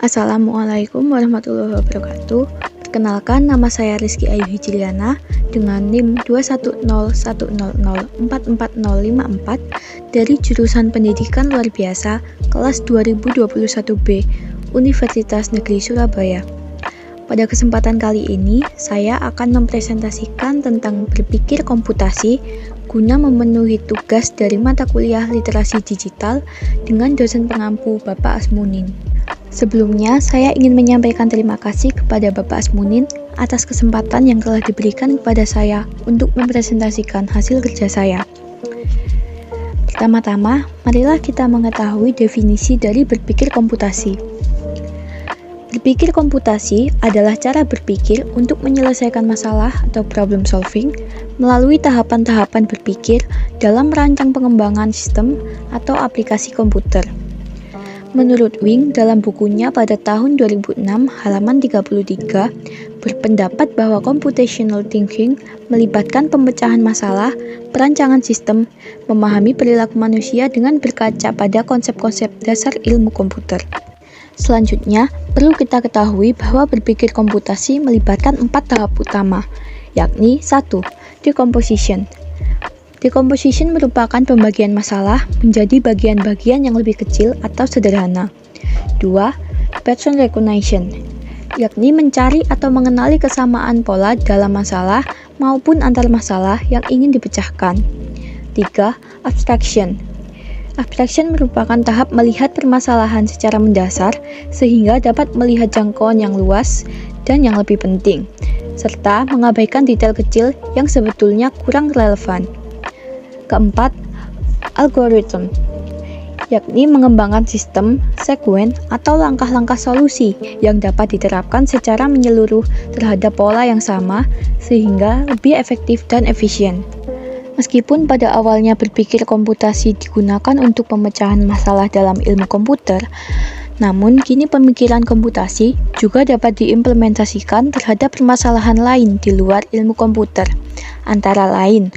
Assalamualaikum warahmatullahi wabarakatuh. Perkenalkan, nama saya Rizky Ayu Hijriana dengan NIM 21010044054 dari jurusan Pendidikan Luar Biasa kelas 2021B Universitas Negeri Surabaya. Pada kesempatan kali ini, saya akan mempresentasikan tentang berpikir komputasi guna memenuhi tugas dari mata kuliah literasi digital dengan dosen pengampu Bapak Asmunin. Sebelumnya, saya ingin menyampaikan terima kasih kepada Bapak Asmunin atas kesempatan yang telah diberikan kepada saya untuk mempresentasikan hasil kerja saya. Pertama-tama, marilah kita mengetahui definisi dari berpikir komputasi. Berpikir komputasi adalah cara berpikir untuk menyelesaikan masalah atau problem solving melalui tahapan-tahapan berpikir dalam merancang pengembangan sistem atau aplikasi komputer. Menurut Wing dalam bukunya pada tahun 2006 halaman 33 berpendapat bahwa computational thinking melibatkan pemecahan masalah, perancangan sistem, memahami perilaku manusia dengan berkaca pada konsep-konsep dasar ilmu komputer. Selanjutnya, perlu kita ketahui bahwa berpikir komputasi melibatkan 4 tahap utama, yakni 1. Decomposition. Decomposition merupakan pembagian masalah menjadi bagian-bagian yang lebih kecil atau sederhana. 2. Pattern recognition, yakni mencari atau mengenali kesamaan pola dalam masalah maupun antar masalah yang ingin dipecahkan. 3. Abstraction. Abstraction merupakan tahap melihat permasalahan secara mendasar sehingga dapat melihat jangkauan yang luas dan yang lebih penting, serta mengabaikan detail kecil yang sebetulnya kurang relevan. Keempat, algoritma, yakni mengembangkan sistem, sekuen, atau langkah-langkah solusi yang dapat diterapkan secara menyeluruh terhadap pola yang sama sehingga lebih efektif dan efisien. Meskipun pada awalnya berpikir komputasi digunakan untuk pemecahan masalah dalam ilmu komputer, namun kini pemikiran komputasi juga dapat diimplementasikan terhadap permasalahan lain di luar ilmu komputer, antara lain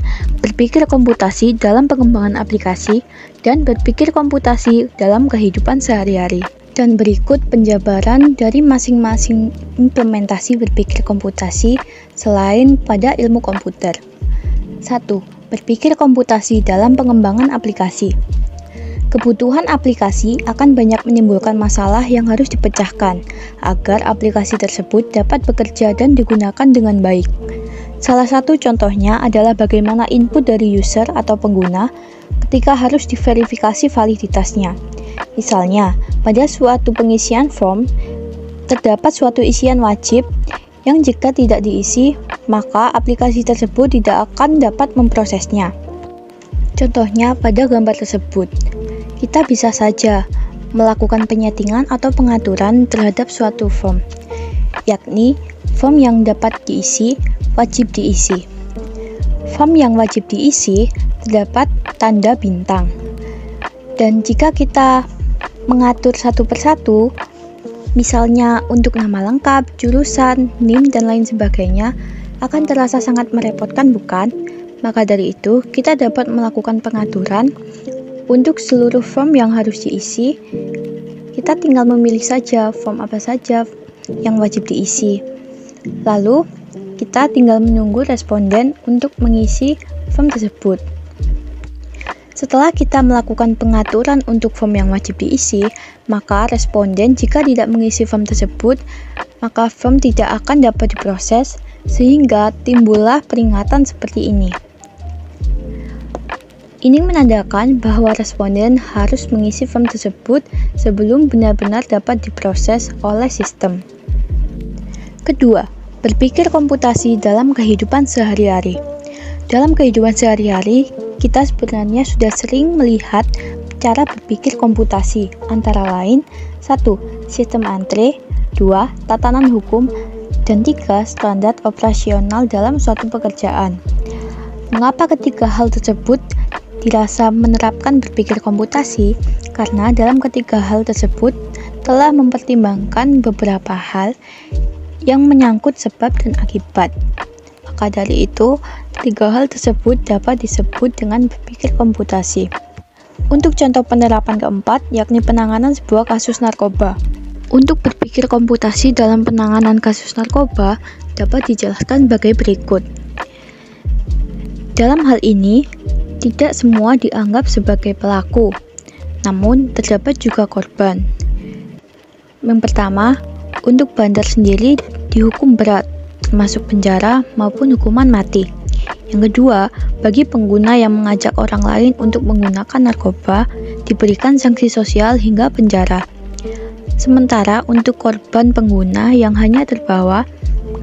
berpikir komputasi dalam pengembangan aplikasi dan berpikir komputasi dalam kehidupan sehari-hari. Dan berikut penjabaran dari masing-masing implementasi berpikir komputasi selain pada ilmu komputer. 1. Berpikir komputasi dalam pengembangan aplikasi. Kebutuhan aplikasi akan banyak menimbulkan masalah yang harus dipecahkan agar aplikasi tersebut dapat bekerja dan digunakan dengan baik. Salah satu contohnya adalah bagaimana input dari user atau pengguna ketika harus diverifikasi validitasnya. Misalnya, pada suatu pengisian form, terdapat suatu isian wajib yang jika tidak diisi, maka aplikasi tersebut tidak akan dapat memprosesnya. Contohnya pada gambar tersebut, kita bisa saja melakukan penyetingan atau pengaturan terhadap suatu form, yakni form yang dapat diisi, wajib diisi. Form yang wajib diisi terdapat tanda bintang. Dan jika kita mengatur satu persatu, misalnya untuk nama lengkap, jurusan, NIM, dan lain sebagainya, akan terasa sangat merepotkan, bukan? Maka dari itu, kita dapat melakukan pengaturan untuk seluruh form yang harus diisi. Kita tinggal memilih saja form apa saja yang wajib diisi. Lalu, kita tinggal menunggu responden untuk mengisi form tersebut. Setelah kita melakukan pengaturan untuk form yang wajib diisi, maka responden jika tidak mengisi form tersebut, maka form tidak akan dapat diproses, sehingga timbullah peringatan seperti ini. Ini menandakan bahwa responden harus mengisi form tersebut sebelum benar-benar dapat diproses oleh sistem. Kedua, berpikir komputasi dalam kehidupan sehari-hari. Dalam kehidupan sehari-hari, kita sebenarnya sudah sering melihat cara berpikir komputasi, antara lain 1. Sistem antre, 2. Tatanan hukum, dan 3. Standar operasional dalam suatu pekerjaan. Mengapa ketiga hal tersebut dirasa menerapkan berpikir komputasi? Karena dalam ketiga hal tersebut telah mempertimbangkan beberapa hal yang menyangkut sebab dan akibat. Maka dari itu, tiga hal tersebut dapat disebut dengan berpikir komputasi. Untuk contoh penerapan keempat, yakni penanganan sebuah kasus narkoba. Untuk berpikir berpikir komputasi dalam penanganan kasus narkoba dapat dijelaskan sebagai berikut. Dalam hal ini, tidak semua dianggap sebagai pelaku, namun terdapat juga korban. Yang pertama, untuk bandar sendiri dihukum berat, termasuk penjara maupun hukuman mati. Yang kedua, bagi pengguna yang mengajak orang lain untuk menggunakan narkoba, diberikan sanksi sosial hingga penjara. Sementara untuk korban pengguna yang hanya terbawa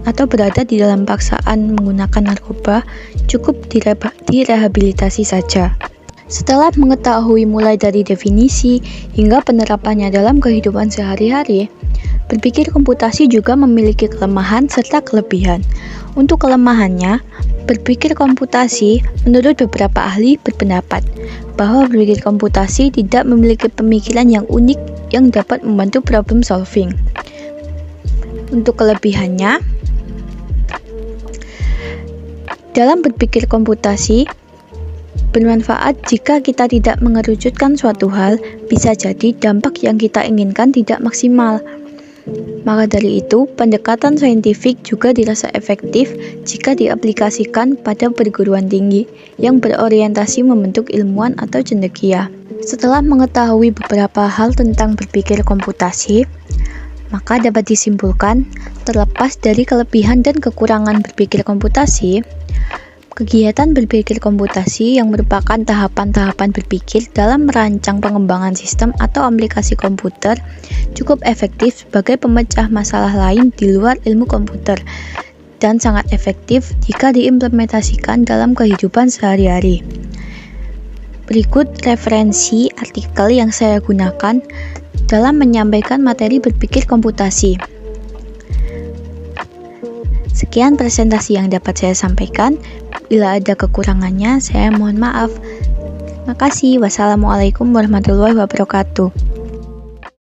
atau berada di dalam paksaan menggunakan narkoba, cukup direhabilitasi saja. Setelah mengetahui mulai dari definisi hingga penerapannya dalam kehidupan sehari-hari, berpikir komputasi juga memiliki kelemahan serta kelebihan. Untuk kelemahannya, berpikir komputasi menurut beberapa ahli berpendapat bahwa berpikir komputasi tidak memiliki pemikiran yang unik yang dapat membantu problem solving. Untuk kelebihannya, dalam berpikir komputasi bermanfaat jika kita tidak mengerucutkan suatu hal, bisa jadi dampak yang kita inginkan tidak maksimal. Maka dari itu, pendekatan saintifik juga dirasa efektif jika diaplikasikan pada perguruan tinggi yang berorientasi membentuk ilmuwan atau cendekia. Setelah mengetahui beberapa hal tentang berpikir komputasi, maka dapat disimpulkan, terlepas dari kelebihan dan kekurangan berpikir komputasi, kegiatan berpikir komputasi yang merupakan tahapan-tahapan berpikir dalam merancang pengembangan sistem atau aplikasi komputer cukup efektif sebagai pemecah masalah lain di luar ilmu komputer dan sangat efektif jika diimplementasikan dalam kehidupan sehari-hari. Berikut referensi artikel yang saya gunakan dalam menyampaikan materi berpikir komputasi. Sekian presentasi yang dapat saya sampaikan. Bila ada kekurangannya, saya mohon maaf. Terima kasih. Wassalamualaikum warahmatullahi wabarakatuh.